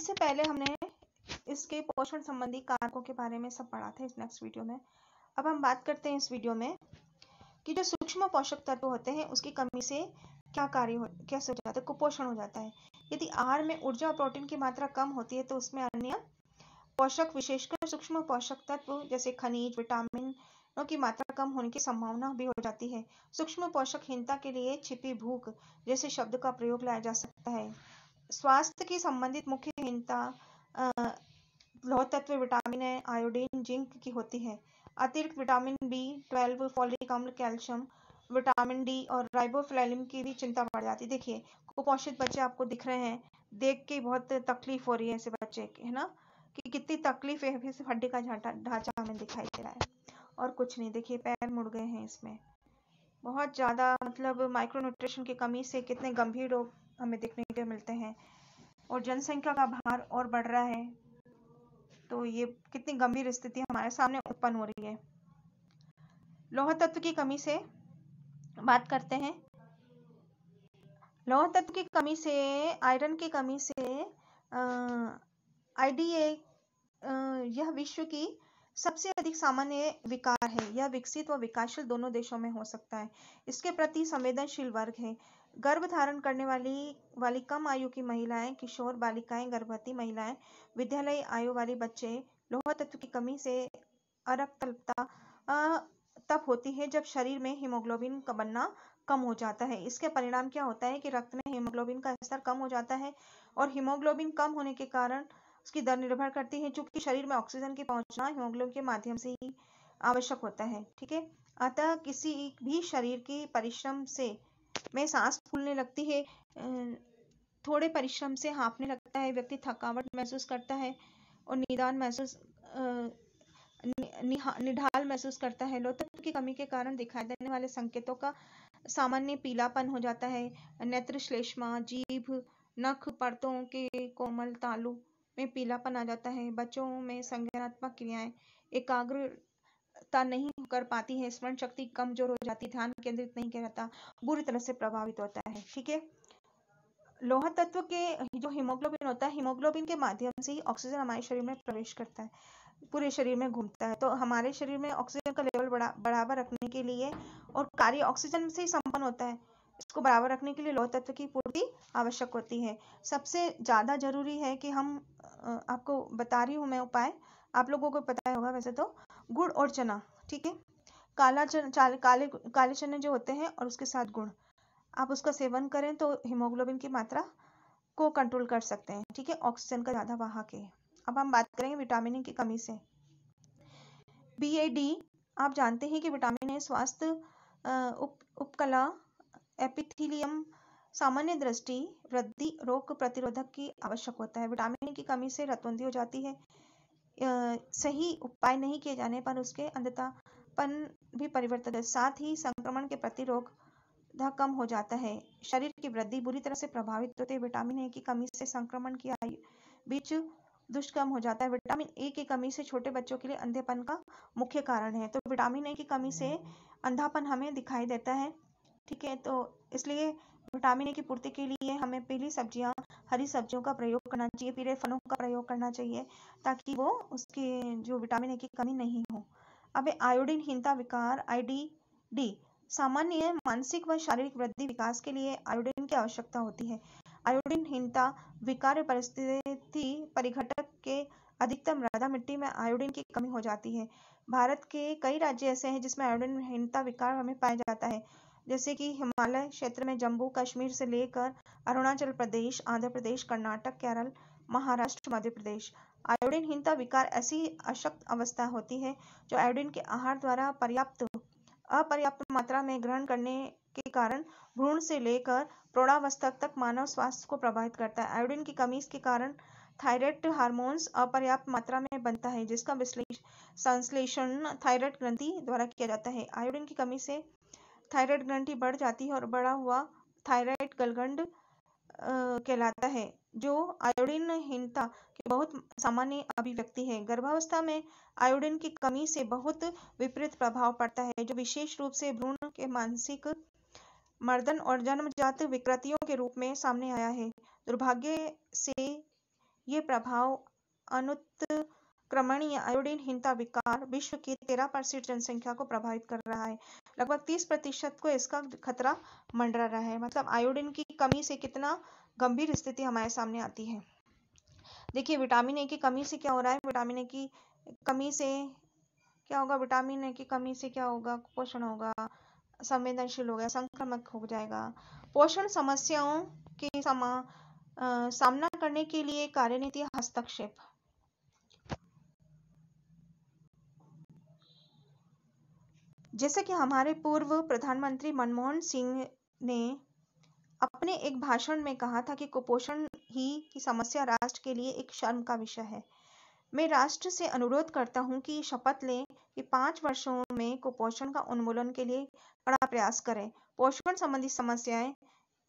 इससे पहले हमने इसके पोषण संबंधी कारकों के बारे में सब पढ़ा था इस नेक्स्ट वीडियो में। अब हम बात करते हैं इस वीडियो में कि जो सूक्ष्म पोषक तत्व होते हैं उसकी कमी से क्या कैसे हो जाता है, कुपोषण हो जाता है। यदि आहार में ऊर्जा और प्रोटीन की मात्रा कम होती है तो उसमें अन्य पोषक विशेषकर सूक्ष्म पोषक तत्व जैसे खनिज, विटामिन की मात्रा कम होने की संभावना भी हो जाती है। सूक्ष्म पोषकहीनता के लिए छिपी भूख जैसे शब्द का प्रयोग लाया जा सकता है। स्वास्थ्य की संबंधित मुख्य हीनता लौह तत्व, विटामिन ए, आयोडीन, जिंक की होती है। अतिरिक्त विटामिन B12, फोलिक अम्ल, कैल्शियम, विटामिन डी और राइबोफ्लेविन की भी चिंता बढ़ जाती है। देखिए कुपोषित बच्चे आपको दिख रहे हैं, देख के बहुत तकलीफ हो रही है ऐसे बच्चे की, है ना, कि कितनी तकलीफ है। फिर हड्डी का ढांचा हमें दिखाई दे रहा है और कुछ नहीं। देखिए पैर मुड़ गए हैं, इसमें बहुत ज्यादा मतलब माइक्रोन्यूट्रिशन की कमी से कितने गंभीर रोग हमें देखने को मिलते हैं और जनसंख्या का भार और बढ़ रहा है, तो ये कितनी गंभीर स्थिति हमारे सामने उत्पन्न हो रही है। लौह तत्व की कमी से बात करते हैं। लौह तत्व की कमी से, आयरन की कमी से IDA यह विश्व की सबसे अधिक सामान्य विकार है। यह विकसित व विकासशील दोनों देशों में हो सकता है। इसके प्रति संवेदनशील वर्ग है। गर्भ धारण करने वाली कम आयु की महिलाएं, किशोर बालिकाएं, गर्भवती महिलाएं, विद्यालय आयु वाले बच्चे लौह तत्व की कमी से अरक्तता तब होती है जब शरीर में हीमोग्लोबिन का बनना कम हो जाता है। इसके परिणाम क्या होता है कि रक्त में हीमोग्लोबिन का स्तर कम हो जाता है और हीमोग्लोबिन कम होने के कारण उसकी दर निर्भर करती है, चूंकि शरीर में ऑक्सीजन की पहुंचना हीमोग्लोबिन के माध्यम से ही आवश्यक होता है। ठीक है, अतः किसी भी शरीर की परिश्रम से में सांस फूलने लगती है, थोड़े परिश्रम से हाँफने लगता है, व्यक्ति थकावट महसूस करता है और निढाल महसूस करता है। लौह तत्व की कमी के कारण दिखाई देने वाले संकेतों का सामान्य पीलापन हो जाता है, नेत्र श्लेष्मा, जीभ, नख परतों के कोमल तालु में पीलापन आ जाता है। बच्चों में संज्ञानात्मक क्रियाएं एकाग्रता नहीं कर पाती है, स्मरण शक्ति कमजोर हो जाती है, ध्यान केंद्रित नहीं करता, बुरी तरह से प्रभावित होता है। ठीक है, लौह तत्व के जो हीमोग्लोबिन होता है, हीमोग्लोबिन के माध्यम से ही ऑक्सीजन हमारे शरीर में प्रवेश करता है, पूरे शरीर में घूमता है। तो हमारे शरीर में ऑक्सीजन का लेवल बराबर रखने के लिए, और कार्य ऑक्सीजन से ही संपन्न होता है, इसको बराबर रखने के लिए लौह तत्व की पूर्ति आवश्यक होती है। सबसे ज्यादा जरूरी है कि हम आपको बता रही हूँ मैं उपाय, आप लोगों को पता होगा वैसे तो, गुड़ और चना। ठीक है, काले चने जो होते हैं और उसके साथ गुड़, आप उसका सेवन करें तो हीमोग्लोबिन की मात्रा को कंट्रोल कर सकते हैं। ठीक है, ऑक्सीजन का ज्यादा वाहक है। अब हम बात करेंगे विटामिन ए की कमी से। BAD, आप जानते हैं कि विटामिन ए स्वास्थ्य उपकला, एपिथेलियम, सामान्य दृष्टि, वृद्धि, रोग प्रतिरोधक की आवश्यक होता है। विटामिन ए की कमी से रतौंधी हो जाती है, सही उपाय नहीं किए जाने पर उसके अंधतापन भी परिवर्तित है, साथ ही संक्रमण के प्रतिरोध कम हो जाता है, शरीर की वृद्धि बुरी तरह से प्रभावित होती है। विटामिन ए की कमी से संक्रमण की बीच दुष्कर्म हो जाता है। विटामिन ए की कमी से छोटे बच्चों के लिए अंधेपन का मुख्य कारण है। तो विटामिन ए की कमी से अंधापन हमें दिखाई देता है। ठीक है, तो इसलिए विटामिन ए की पूर्ति के लिए हमें पीली सब्जियां, हरी सब्जियों का प्रयोग करना चाहिए, पीले फलों का प्रयोग करना चाहिए, ताकि वो उसके जो विटामिन ए की कमी नहीं हो। अब आयोडीन हीनता विकार, IDD, सामान्य मानसिक व शारीरिक वृद्धि विकास के लिए आयोडीन की आवश्यकता होती है। आयोडीन हीनता विकार परिस्थिति परिघटक के अधिकतम मृदा मिट्टी में आयोडीन की कमी हो जाती है। भारत के कई राज्य ऐसे हैं जिसमें आयोडीन हीनता विकार हमें पाया जाता है, जैसे कि हिमालय क्षेत्र में जम्मू कश्मीर से लेकर अरुणाचल प्रदेश, आंध्र प्रदेश, कर्नाटक, केरल, महाराष्ट्र, मध्य प्रदेश। आयोडीन हीनता विकार ऐसी अशक्त अवस्था होती है जो आयोडीन के आहार द्वारा अपर्याप्त मात्रा में ग्रहण करने के कारण भ्रूण से लेकर प्रौढ़ावस्था तक मानव स्वास्थ्य को प्रभावित करता है। आयोडीन की कमी के कारण थायराइड हार्मोन्स अपर्याप्त मात्रा में बनता है, जिसका संश्लेषण थायराइड ग्रंथि द्वारा किया जाता है। आयोडीन की कमी से थायराइड ग्रंथि बढ़ जाती है और बढ़ा हुआ थायराइड गलगंड कहलाता है, जो आयोडीन हीनता की बहुत सामान्य अभिव्यक्ति है। गर्भावस्था में आयोडीन की कमी से बहुत विपरीत प्रभाव पड़ता है, जो विशेष रूप से भ्रूण के मानसिक मर्दन और जन्मजात विकृतियों के रूप में सामने आया है। दुर्भाग्य से ये प्रभाव अनुत्क्रमणीय आयोडीनहीनता विकार विश्व की 13% जनसंख्या को प्रभावित कर रहा है। लगभग 30% को इसका खतरा मंडरा रहा है। मतलब आयोडीन की कमी से कितना गंभीर स्थिति हमारे सामने आती है। देखिए विटामिन ए की कमी से क्या हो रहा है। विटामिन ए की कमी से क्या होगा। विटामिन ए की कमी से क्या होगा। कुपोषण होगा, संवेदनशील हो गया, संक्रामक हो जाएगा। पोषण समस्याओं के सामना करने के लिए कार्यनीति हस्तक्षेप। जैसे कि हमारे पूर्व प्रधानमंत्री मनमोहन सिंह ने अपने एक भाषण में कहा था कि कुपोषण ही की समस्या राष्ट्र के लिए एक शर्म का विषय है। मैं राष्ट्र से अनुरोध करता हूं कि शपथ लें कि 5 वर्षों में कुपोषण का उन्मूलन के लिए कड़ा प्रयास करें। पोषण संबंधी समस्याएं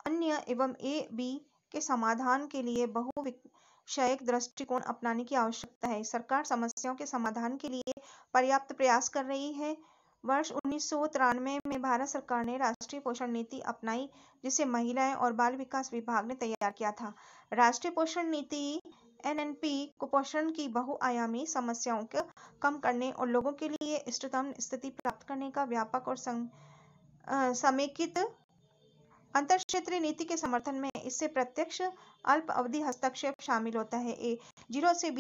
अन्य एवं ए-बी के समाधान के लिए बहुविषयक दृष्टिकोण अपनाने की आवश्यकता है। सरकार समस्याओं के समाधान के लिए पर्याप्त प्रयास कर रही है। वर्ष 1993 में भारत सरकार ने राष्ट्रीय पोषण नीति अपनाई, जिसे महिलाएं और बाल विकास विभाग ने तैयार किया था। राष्ट्रीय पोषण नीति एनएनपी कुपोषण की बहुआयामी समस्याओं को कम करने और लोगों के लिए इष्टतम स्थिति प्राप्त करने का व्यापक और समेकित अंतरक्षेत्रीय नीति के समर्थन में। इससे प्रत्यक्ष अल्प अवधि हस्तक्षेप शामिल होता है। 0 से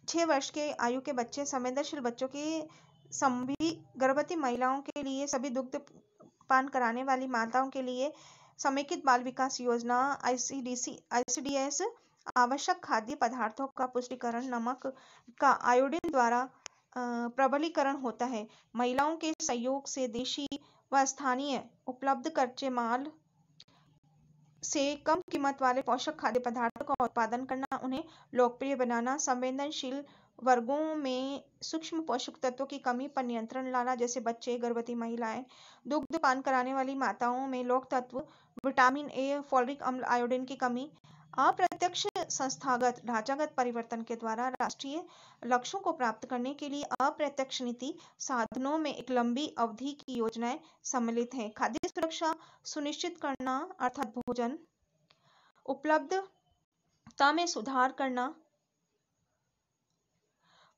6 वर्ष के आयु के बच्चे, संवेदनशील बच्चों की, सभी गर्भवती महिलाओं के लिए, सभी दुग्ध पान कराने वाली माताओं के लिए समेकित बाल विकास योजना ICDS, आवश्यक खाद्य पदार्थों का पुष्टिकरण, नमक का आयोडीन द्वारा प्रबलीकरण होता है। महिलाओं के सहयोग से देशी व स्थानीय उपलब्ध कच्चे माल से कम कीमत वाले पोषक खाद्य पदार्थों का उत्पादन करना, उन्हें लोकप्रिय बनाना, संवेदनशील वर्गों में सूक्ष्म पोषक तत्वों की कमी पर नियंत्रण लाना, जैसे बच्चे, गर्भवती महिलाएं, दुग्ध पान कराने वाली माताओं में लोक तत्व, विटामिन ए, फोलिक अम्ल, आयोडीन की कमी। अप्रत्यक्ष संस्थागत ढांचागत परिवर्तन के द्वारा राष्ट्रीय लक्ष्यों को प्राप्त करने के लिए अप्रत्यक्ष नीति साधनों में एक लंबी अवधि की योजनाएं सम्मिलित हैं। खाद्य सुरक्षा सुनिश्चित करना अर्थात भोजन उपलब्धता में सुधार करना,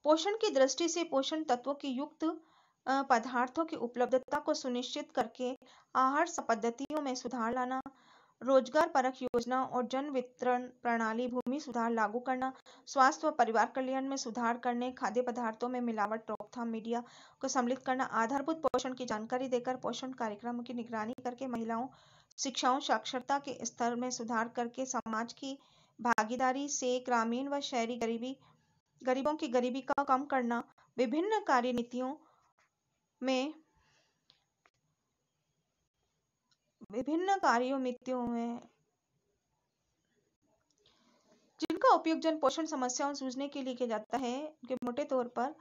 पोषण की दृष्टि से पोषण तत्वों की युक्त पदार्थों की उपलब्धता को सुनिश्चित करके आहार पद्धतियों में सुधार लाना, रोजगार परक योजना और जन वितरण प्रणाली, भूमि सुधार लागू करना, स्वास्थ्य व परिवार कल्याण में सुधार करने, खाद्य पदार्थों में मिलावट रोकथाम, मीडिया को सम्मिलित करना, आधारभूत पोषण की जानकारी देकर पोषण कार्यक्रमों की निगरानी करके महिलाओं शिक्षाओं साक्षरता के स्तर में सुधार करके समाज की भागीदारी से ग्रामीण व शहरी गरीबों की गरीबी का कम करना, विभिन्न कार्यनीतियों में जिनका उपयोग जन पोषण समस्याओं जूझने के लिए किया जाता है, कि मोटे तौर पर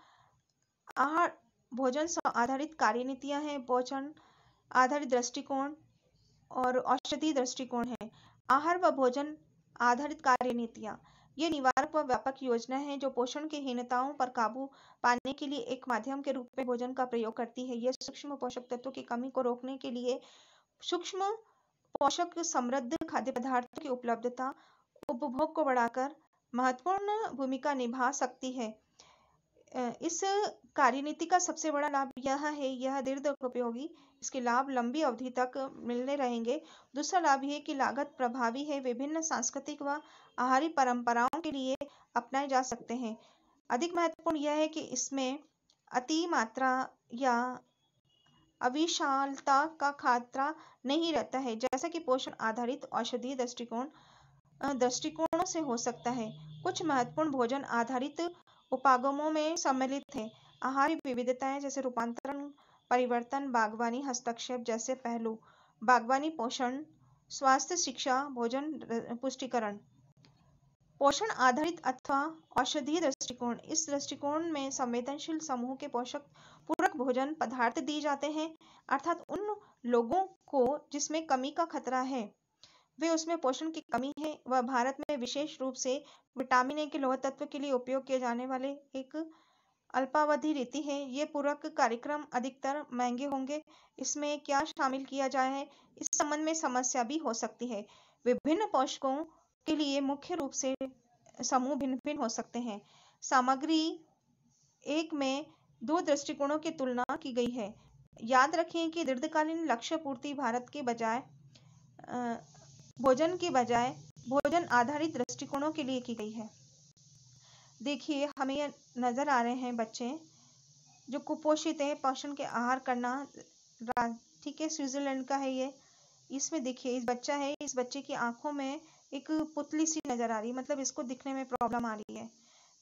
आहार भोजन आधारित कार्यनीतियां हैं, पोषण आधारित दृष्टिकोण और औषधि दृष्टिकोण है। आहार व भोजन आधारित कार्यनीतियां ये निवारक व व्यापक योजना है जो पोषण की हीनताओं पर काबू पाने के लिए एक माध्यम के रूप में भोजन का प्रयोग करती है। यह सूक्ष्म पोषक तत्वों की कमी को रोकने के लिए सूक्ष्म पोषक समृद्ध खाद्य पदार्थों की उपलब्धता, उपभोग को बढ़ाकर महत्वपूर्ण भूमिका निभा सकती है। इस कार्यनीति का सबसे बड़ा लाभ यह है, यह दीर्घोपयोगी, इसके लाभ लंबी अवधि तक मिलने रहेंगे। दूसरा लाभ यह कि लागत प्रभावी है, विभिन्न सांस्कृतिक व आहारी परंपराओं के लिए अपनाए जा सकते हैं। अधिक महत्वपूर्ण यह है कि इसमें अति मात्रा या अविशालता का खतरा नहीं रहता है, जैसा कि पोषण आधारित औषधीय दृष्टिकोणों से हो सकता है। कुछ महत्वपूर्ण भोजन आधारित उपागमों में सम्मिलित है। आहारी विविधताएं जैसे रूपांतरण, परिवर्तन, बागवानी हस्तक्षेप जैसे पहलू, बागवानी पोषण, स्वास्थ्य शिक्षा, भोजन पुष्टिकरण। पोषण आधारित अथवा औषधीय दृष्टिकोण, इस दृष्टिकोण में संवेदनशील समूह के पोषक पूरक भोजन पदार्थ दिए जाते हैं, अर्थात उन लोगों को जिसमें कमी का खतरा है, वे उसमें पोषण की कमी है। वह भारत में विशेष रूप से विटामिन ए के लौह तत्व के लिए उपयोग किए जाने वाले एक अल्पावधि रीति है। ये पूरक कार्यक्रम अधिकतर महंगे होंगे। इसमें क्या शामिल किया जाए है, इस संबंध में समस्या भी हो सकती है। विभिन्न पोषकों के लिए मुख्य रूप से समूह भिन्न भिन्न हो सकते हैं। सामग्री 1 में 2 दृष्टिकोणों की तुलना की गई है। याद रखें कि दीर्घकालीन लक्ष्य पूर्ति भारत के बजाय भोजन आधारित दृष्टिकोणों के लिए की गई है। देखिए हमें ये नजर आ रहे हैं बच्चे जो कुपोषित है, पोषण के आहार करना, ठीक है, स्विट्जरलैंड का है ये। इसमें देखिए इस बच्चे की आंखों में एक पुतली सी नजर आ रही है, मतलब इसको दिखने में प्रॉब्लम आ रही है।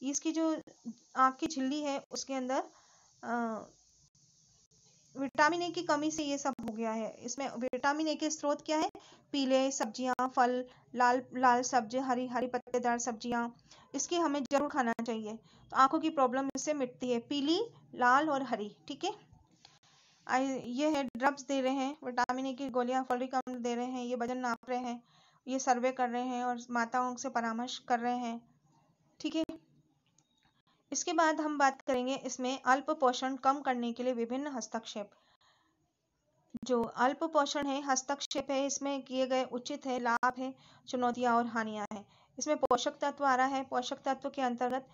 इसकी जो आंख की झिल्ली है उसके अंदर विटामिन ए की कमी से ये सब हो गया है। इसमें विटामिन ए के स्रोत क्या है? पीले सब्जियां, फल, लाल सब्जी, हरी पत्तेदार सब्जियां, इसकी हमें जरूर खाना चाहिए। तो आंखों की प्रॉब्लम इससे मिटती है, पीली, लाल और हरी, ठीक है। ये है ड्रग्स दे रहे हैं, विटामिन ए की गोलियां, फॉलिक अम्ल दे रहे हैं, ये वजन नाप रहे हैं, ये सर्वे कर रहे हैं और माताओं से परामर्श कर रहे हैं, ठीक है। इसके बाद हम बात करेंगे इसमें अल्प पोषण कम करने के लिए विभिन्न हस्तक्षेप। जो अल्प पोषण है, हस्तक्षेप है, इसमें किए गए उचित है, लाभ है, चुनौतियां और हानियां हैं। इसमें पोषक तत्व आ रहा है। पोषक तत्व के अंतर्गत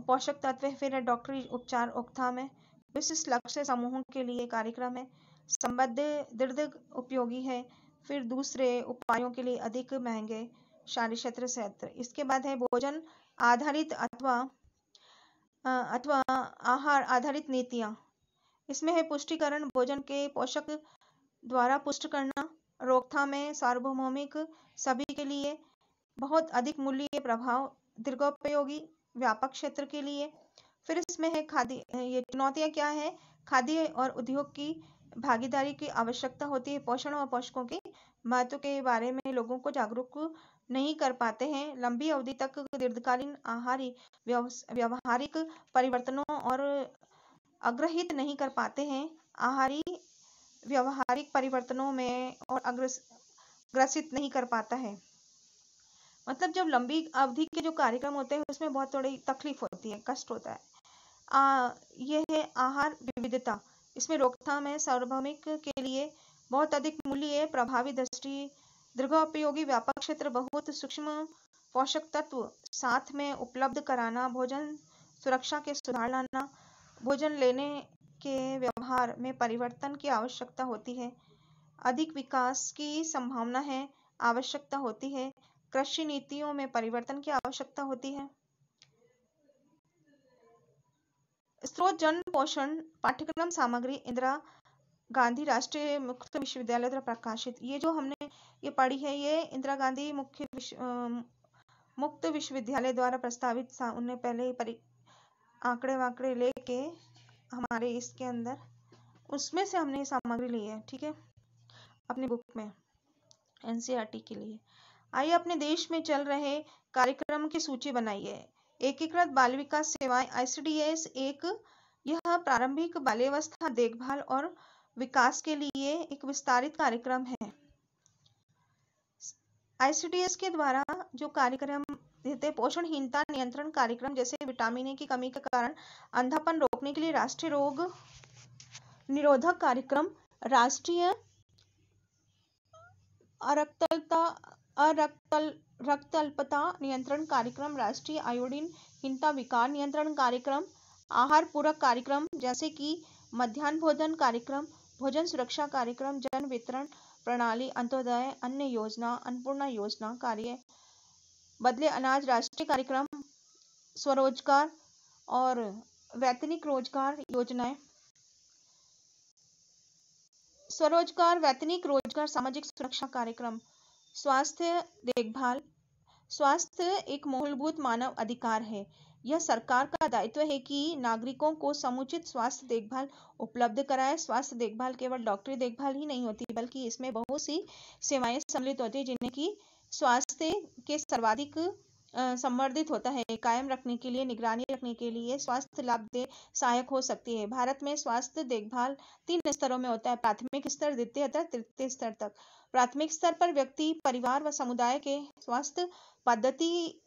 पोषक तत्व, फिर है डॉक्टरी उपचार, रोकथाम है, विशिष्ट लक्ष्य समूहों के लिए कार्यक्रम है, संबद्ध दीर्घ उपयोगी है, फिर दूसरे उपायों के लिए अधिक महंगे शारीरिक क्षेत्र। इसके बाद है भोजन आधारित अथवा आहार आधारित नीतियां। इसमें है पुष्टिकरण, भोजन के पोषक द्वारा पुष्ट करना, रोकथाम है, सार्वभौमिक, सभी के लिए, बहुत अधिक मूल्य प्रभाव, दीर्घोपयोगी, व्यापक क्षेत्र के लिए। फिर इसमें है खाद्य, ये चुनौतियां क्या है? खाद्य और उद्योग की भागीदारी की आवश्यकता होती है। पोषण और पोषकों के महत्व के बारे में लोगों को जागरूक नहीं कर पाते हैं। लंबी अवधि तक दीर्घकालीन आहारी व्यवहारिक परिवर्तनों और अग्रहित नहीं कर पाते हैं। आहारी व्यवहारिक परिवर्तनों में और ग्रसित नहीं कर पाता है। मतलब जब लंबी अवधि के जो कार्यक्रम होते हैं उसमें बहुत थोड़ी तकलीफ होती है, कष्ट होता है। यह है आहार विविधता। इसमें रोकथाम है, सार्वभौमिक के लिए बहुत अधिक मूल्य है, प्रभावी दृष्टि, दीर्घोपयोगी, व्यापक क्षेत्र, बहुत सूक्ष्म पोषक तत्व साथ में उपलब्ध कराना, भोजन सुरक्षा के सुधार लाना, भोजन लेने के व्यवहार में परिवर्तन की आवश्यकता होती है, अधिक विकास की संभावना है, आवश्यकता होती है, कृषि नीतियों में परिवर्तन की आवश्यकता होती है। स्रोत जन पोषण पाठ्यक्रम सामग्री इंदिरा गांधी राष्ट्रीय मुक्त विश्वविद्यालय द्वारा प्रकाशित। ये जो हमने ये पढ़ी है, ये इंदिरा गांधी मुक्त विश्वविद्यालय द्वारा प्रस्तावित उन्हें पहले आंकड़े वाकड़े लेके हमारे इसके अंदर उसमें से हमने सामग्री ली है, ठीक है, अपनी बुक में एनसीईआरटी के लिए। आइए अपने देश में चल रहे कार्यक्रम की सूची बनाइए। एकीकृत बाल विकास सेवाएं आईसीडीएस यह प्रारंभिक बाल्यावस्था देखभाल और विकास के लिए एक विस्तारित कार्यक्रम है। आईसीडीएस के द्वारा जो कार्यक्रम देते, पोषणहीनता नियंत्रण कार्यक्रम, जैसे विटामिन ए की कमी के कारण अंधापन रोकने के लिए राष्ट्रीय रोग निरोधक कार्यक्रम, राष्ट्रीय रक्तअल्पता नियंत्रण कार्यक्रम, राष्ट्रीय आयोडीन हीनता विकार नियंत्रण कार्यक्रम, आहार पूरक कार्यक्रम जैसे कि मध्याह्न भोजन कार्यक्रम, भोजन सुरक्षा कार्यक्रम, जन वितरण प्रणाली, अंत्योदय अन्न योजना, अन्नपूर्णा योजना, कार्य बदले अनाज राष्ट्रीय कार्यक्रम, स्वरोजगार और वैतनिक रोजगार योजनाएं, स्वरोजगार, वैतनिक रोजगार, सामाजिक सुरक्षा कार्यक्रम, स्वास्थ्य देखभाल। स्वास्थ्य एक मूलभूत मानव अधिकार है। यह सरकार का दायित्व है कि नागरिकों को समुचित स्वास्थ्य देखभाल उपलब्ध कराए। स्वास्थ्य देखभाल केवल डॉक्टरी देखभाल ही नहीं होती, बल्कि इसमें बहुत सी सेवाएं सम्मिलित होती है जिन्हें कि स्वास्थ्य के सर्वाधिक संवर्धित होता है, कायम रखने के लिए, निगरानी रखने के लिए स्वास्थ्य लाभ दे सहायक हो सकती है। भारत में स्वास्थ्य देखभाल 3 स्तरों में होता है, प्राथमिक स्तर, द्वितीय स्तर, तृतीय स्तर तक। प्राथमिक स्तर पर व्यक्ति, परिवार व समुदाय के स्वास्थ्य पद्धति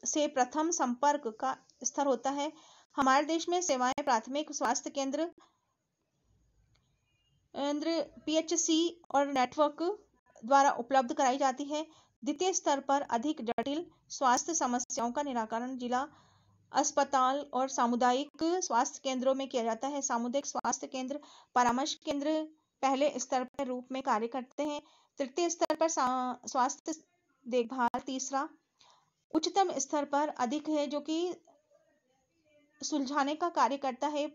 से प्रथम संपर्क का स्तर होता है। हमारे देश में सेवाएं प्राथमिक स्वास्थ्य केंद्र पीएचसी और नेटवर्क द्वारा उपलब्ध कराई जाती है। द्वितीय स्तर पर अधिक जटिल स्वास्थ्य समस्याओं का निराकरण जिला अस्पताल और सामुदायिक स्वास्थ्य केंद्रों में किया जाता है। सामुदायिक स्वास्थ्य केंद्र परामर्श केंद्र पहले स्तर पर रूप में कार्य करते हैं। तृतीय स्तर पर स्वास्थ्य देखभाल तीसरा उच्चतम स्तर पर अधिक है, जो कि सुलझाने का कार्य करता है।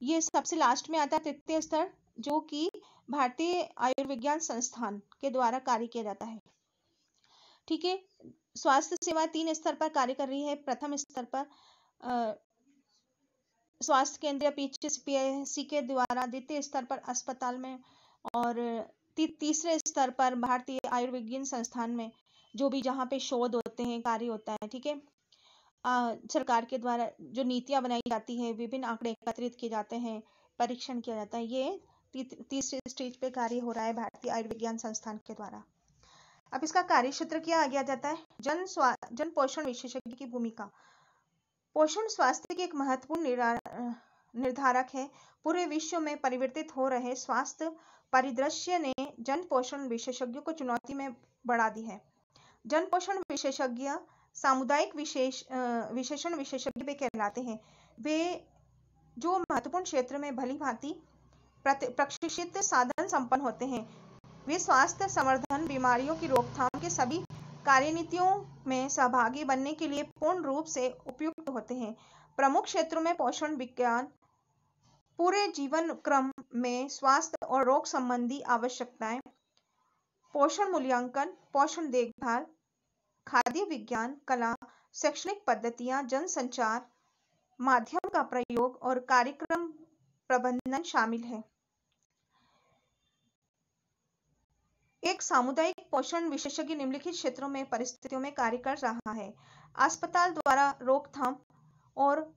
ये सबसे लास्ट में आता है तृतीय स्तर, जो कि भारतीय आयुर्विज्ञान संस्थान के द्वारा कार्य किया जाता है। ठीक है, स्वास्थ्य सेवा 3 स्तर पर कार्य कर रही है। प्रथम स्तर पर स्वास्थ्य केंद्र या पीएचसी के द्वारा, द्वितीय स्तर पर अस्पताल में, और तीसरे स्तर पर भारतीय आयुर्विज्ञान संस्थान में, जो भी जहाँ पे शोध होते हैं, कार्य होता है। ठीक है, सरकार के द्वारा जो नीतियां बनाई जाती है, विभिन्न आंकड़े एकत्रित किए जाते हैं, परीक्षण किया जाता है, ये तीसरे स्टेज पे कार्य हो रहा है भारतीय आयुर्विज्ञान संस्थान के द्वारा। अब इसका कार्य क्षेत्र क्या आ जाता है? जन पोषण विशेषज्ञ की भूमिका। पोषण स्वास्थ्य की एक महत्वपूर्ण निर्धारक है। पूरे विश्व में परिवर्तित हो रहे स्वास्थ्य परिदृश्य ने जन पोषण विशेषज्ञों को चुनौती में बढ़ा दी है। जन पोषण विशेषज्ञ सामुदायिक विशेषण विशेषज्ञ भी कहलाते हैं। वे जो महत्वपूर्ण क्षेत्र में भली भांति प्रशिक्षित साधन संपन्न होते हैं। वे स्वास्थ्य संवर्धन, बीमारियों की रोकथाम के सभी कार्यनीतियों में सहभागी बनने के लिए पूर्ण रूप से उपयुक्त होते हैं। प्रमुख क्षेत्रों में पोषण विज्ञान, पूरे जीवन क्रम में स्वास्थ्य और रोग संबंधी आवश्यकताएं, पोषण मूल्यांकन, पोषण देखभाल, खाद्य विज्ञान, कला, शैक्षणिक पद्धतियां, जनसंचार माध्यम का प्रयोग और कार्यक्रम प्रबंधन शामिल है। एक सामुदायिक पोषण विशेषज्ञ निम्नलिखित क्षेत्रों में परिस्थितियों में कार्य कर रहा है। अस्पताल द्वारा रोकथाम और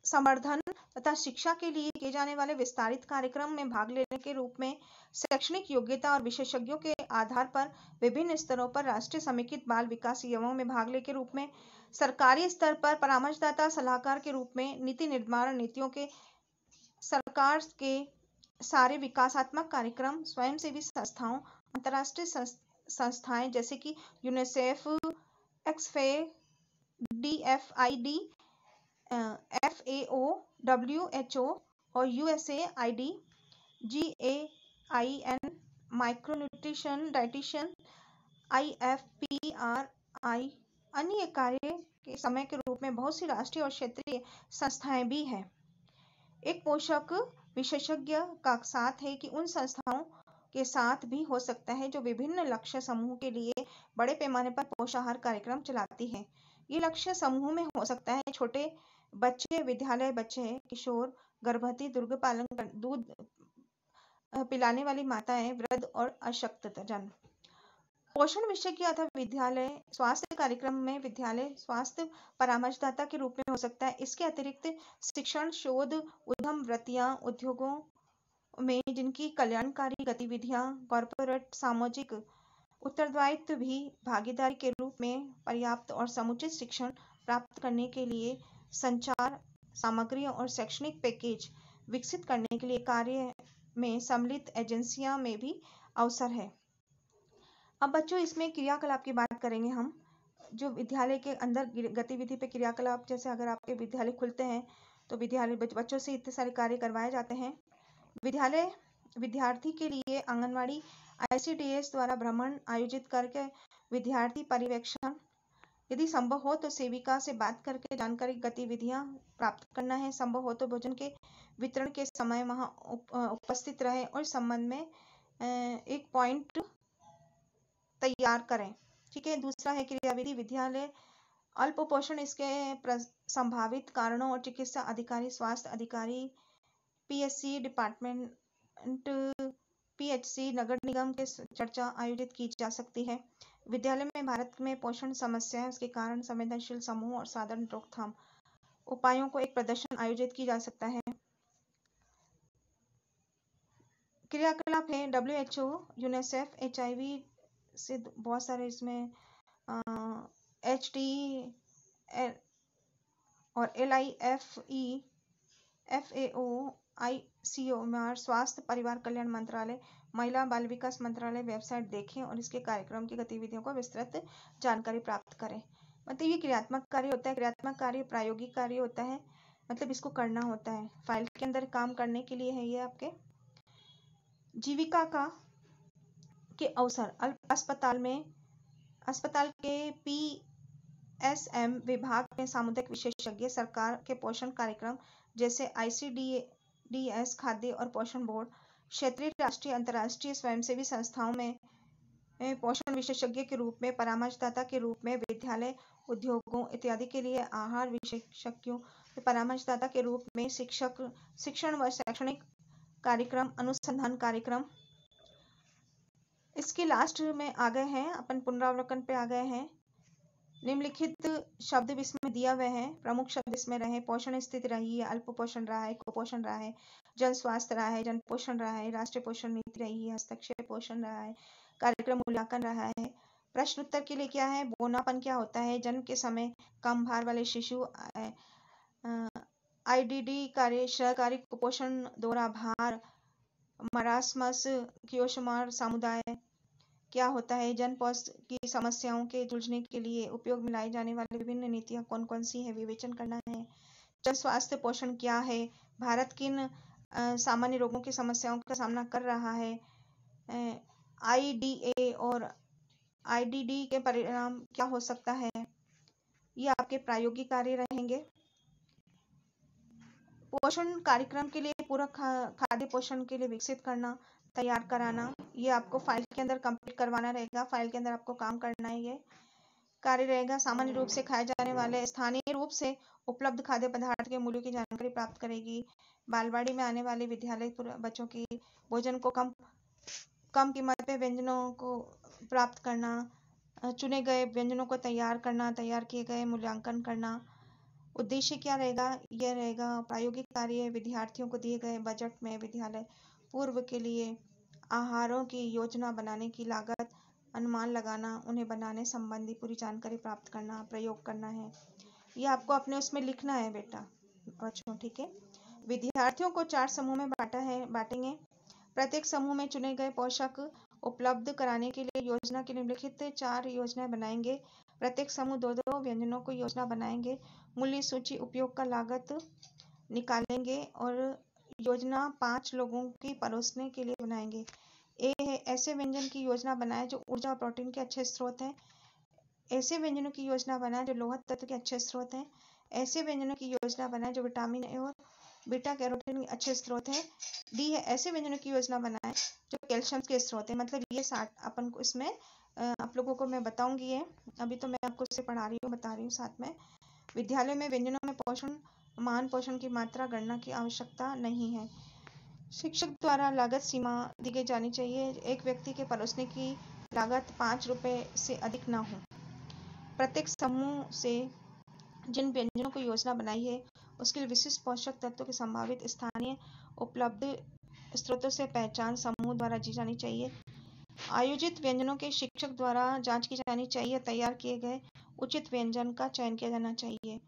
संवर्धन तथा शिक्षा के लिए किए जाने वाले विस्तारित कार्यक्रम में भाग लेने के रूप में, शैक्षणिक योग्यता और विशेषज्ञों के आधार पर विभिन्न स्तरों पर राष्ट्रीय समेकित बाल विकास योजनाओं में भाग लेने के रूप में, सरकारी स्तर पर परामर्शदाता सलाहकार के रूप में, नीति निर्माण नीतियों के सरकार के सारे विकासात्मक कार्यक्रम, स्वयंसेवी संस्थाओं, अंतर्राष्ट्रीय संस्थाएं जैसे कि यूनिसेफ, एक्सफे, DFID, FAO, WHO और USAID, GAIN, माइक्रोन्यूट्रिशन डाइटिशियन, IFPRI, अन्य कार्य के समय के रूप में बहुत सी राष्ट्रीय और क्षेत्रीय संस्थाएं भी हैं। एक पोषक विशेषज्ञ का साथ है कि उन संस्थाओं के साथ भी हो सकता है जो विभिन्न लक्ष्य समूह के लिए बड़े पैमाने पर पोषाहार कार्यक्रम चलाती है। ये लक्ष्य समूह में हो सकता है छोटे बच्चे, विद्यालय बच्चे, किशोर, गर्भवती, दूध पिलाने वाली माताएं, वृद्ध और अशक्तजन। पोषण विशेषज्ञ अथवा विद्यालय स्वास्थ्य कार्यक्रम में विद्यालय स्वास्थ्य परामर्शदाता के रूप में हो सकता है। इसके अतिरिक्त शिक्षण, शोध, उद्यम वृत्तियां, उद्योगों में जिनकी कल्याणकारी गतिविधियां, कॉर्पोरेट सामाजिक उत्तरदायित्व भी भागीदारी के रूप में पर्याप्त और समुचित शिक्षण प्राप्त करने के लिए संचार सामग्रियों और शैक्षणिक पैकेज विकसित करने के लिए कार्य में सम्मिलित एजेंसियां में भी अवसर है। अब बच्चों, इसमें क्रियाकलाप की बात करेंगे हम, जो विद्यालय के अंदर गतिविधि पे क्रियाकलाप, जैसे अगर आपके विद्यालय खुलते हैं तो विद्यालय बच्चों से इतने सारे कार्य करवाए जाते हैं। विद्यालय विद्यार्थी के लिए आंगनवाड़ी ICDS द्वारा भ्रमण आयोजित करके विद्यार्थी पर्यवेक्षण, यदि संभव हो तो सेविका से बात करके जानकारी गतिविधियां प्राप्त करना है। संभव हो तो भोजन के वितरण के समय वहां उपस्थित रहे और इस संबंध में एक पॉइंट तैयार करें। ठीक है, दूसरा है क्रियाविधि। विद्यालय अल्प पोषण, इसके संभावित कारणों और चिकित्सा अधिकारी, स्वास्थ्य अधिकारी, PSC डिपार्टमेंट, PHC, नगर निगम के चर्चा आयोजित की जा सकती है। विद्यालय में भारत में पोषण समस्या, उसके कारण संवेदनशील समूह और साधारण रोकथाम उपायों को एक प्रदर्शन आयोजित की जा सकता है। क्रियाकलाप है WHO, यूनिसेफ, HIV से बहुत सारे इसमें HD और LIFE, FAO, ICOMR, स्वास्थ्य परिवार कल्याण मंत्रालय, महिला बाल विकास मंत्रालय वेबसाइट देखें और इसके कार्यक्रम की गतिविधियों को विस्तृत जानकारी प्राप्त करें। मतलब ये क्रियात्मक कार्य होता है। क्रियात्मक कार्य प्रायोगिक कार्य होता है, मतलब इसको करना होता है, फाइल के अंदर काम करने के लिए है ये आपके। जीविका के अवसर अस्पताल के PSM विभाग में सामुदायिक विशेषज्ञ, सरकार के पोषण कार्यक्रम जैसे ICDS, खाद्य और पोषण बोर्ड, क्षेत्रीय, राष्ट्रीय, अंतर्राष्ट्रीय स्वयंसेवी संस्थाओं में पोषण विशेषज्ञ के रूप में, परामर्शदाता के रूप में, विद्यालय, उद्योगों इत्यादि के लिए आहार विशेषज्ञों, परामर्शदाता के रूप में, शिक्षण व शैक्षणिक कार्यक्रम, अनुसंधान कार्यक्रम। इसके लास्ट में आ गए हैं अपन, पुनरावलोकन पे आ गए हैं। निम्नलिखित शब्द इसमें दिया हुआ है, प्रमुख शब्द इसमें रहे, पोषण स्थिति रही है, अल्प पोषण रहा है, कुपोषण रहा है, जन स्वास्थ्य रहा है, जन पोषण रहा है, राष्ट्रीय पोषण नीति रही है, हस्तक्षेप पोषण रहा है, कार्यक्रम मूल्यांकन रहा है। प्रश्न उत्तर के लिए क्या है, बोनापन क्या होता है, जन्म के समय कम भार वाले शिशु, IDD कार्य, सहकारी कुपोषण, दोहरा भार, मरासमस, क्योशमार समुदाय क्या होता है, जनपौष की समस्याओं के जूझने के लिए उपयोग में लाई जाने वाली विभिन्न नीतियां कौन कौन सी है, विवेचन करना है। जन स्वास्थ्य पोषण क्या है, भारत किन सामान्य रोगों की समस्याओं का सामना कर रहा है, IDA और IDD के परिणाम क्या हो सकता है, ये आपके प्रायोगिक कार्य रहेंगे। पोषण कार्यक्रम के लिए पूरक खाद्य पोषण के लिए विकसित करना, तैयार कराना, ये आपको फाइल के अंदर कंप्लीट करवाना रहेगा, फाइल के अंदर आपको काम करना है। ये कार्य रहेगा। सामान्य रूप से खाए जाने वाले स्थानीय रूप से उपलब्ध खाद्य पदार्थ के मूल्यों की जानकारी प्राप्त करेगी। बालवाड़ी में आने वाले विद्यालय बच्चों की भोजन को कम कीमत पे व्यंजनों को प्राप्त करना, चुने गए व्यंजनों को तैयार करना, तैयार किए गए मूल्यांकन करना। उद्देश्य क्या रहेगा, यह रहेगा प्रायोगिक कार्य, विद्यार्थियों को दिए गए बजट में विद्यालय पूर्व के लिए आहारों की योजना बनाने की लागत अनुमान लगाना, उन्हें बनाने संबंधी पूरी जानकारी प्राप्त करना, प्रयोग करना है। ये आपको अपने उसमें लिखना है बेटा बच्चों, ठीक है। विद्यार्थियों को 4 समूह में बांटेंगे। प्रत्येक समूह में चुने गए पोषक उपलब्ध कराने के लिए योजना की निम्नलिखित 4 योजनाएं बनाएंगे। प्रत्येक समूह 2-2 व्यंजनों को योजना बनाएंगे। मूल्य सूची उपयोग का लागत निकालेंगे और योजना 5 लोगों की परोसने के लिए बनाएंगे। ए है, ऐसे व्यंजन की योजना बनाएं जो ऊर्जा और प्रोटीन के अच्छे स्रोत हैं। ऐसे व्यंजनों की योजना बनाएं जो लोह तत्व के अच्छे स्रोत हैं। ऐसे व्यंजनों की योजना बनाएं जो विटामिन ए और बीटा कैरोटीन के अच्छे स्रोत हैं। डी है, ऐसे व्यंजनों की योजना बनाएं जो कैल्शियम के स्रोत हैं। मतलब ये 60 अपन को इसमें आप लोगों को मैं बताऊंगी ये, अभी तो मैं आपको इसे पढ़ा रही हूँ, बता रही हूँ साथ में। विद्यालय में व्यंजनों में पोषण की मात्रा गणना की आवश्यकता नहीं है। शिक्षक द्वारा लागत सीमा दी गई जानी चाहिए। एक व्यक्ति के परोसने की लागत 5 रुपए से अधिक ना हो। प्रत्येक समूह से जिन व्यंजनों की योजना बनाई है उसके लिए विशिष्ट पोषक तत्वों के संभावित स्थानीय उपलब्ध स्रोतों से पहचान समूह द्वारा की जानी चाहिए। आयोजित व्यंजनों के शिक्षक द्वारा जांच की जानी चाहिए। तैयार किए गए उचित व्यंजन का चयन किया जाना चाहिए।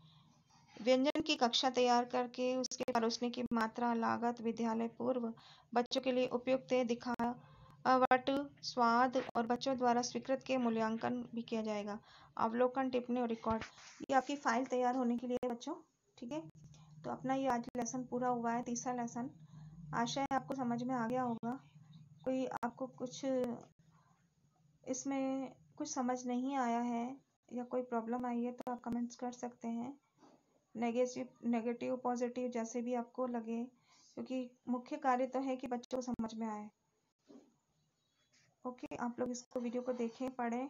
व्यंजन की कक्षा तैयार करके उसके परोसने की मात्रा, लागत, विद्यालय पूर्व बच्चों के लिए उपयुक्त दिखावट, स्वाद और बच्चों द्वारा स्वीकृत के मूल्यांकन भी किया जाएगा। अवलोकन, टिप्पणी और रिकॉर्ड, ये आपकी फाइल तैयार होने के लिए बच्चों, ठीक है। तो अपना ये आज लेसन पूरा हुआ है, तीसरा लेसन। आशा है आपको समझ में आ गया होगा। कोई आपको कुछ इसमें कुछ समझ नहीं आया है या कोई प्रॉब्लम आई है तो आप कमेंट्स कर सकते हैं, नेगेटिव पॉजिटिव जैसे भी आपको लगे, क्योंकि मुख्य कार्य तो है कि बच्चों को समझ में आए। ओके, आप लोग इसको वीडियो को देखें, पढ़ें।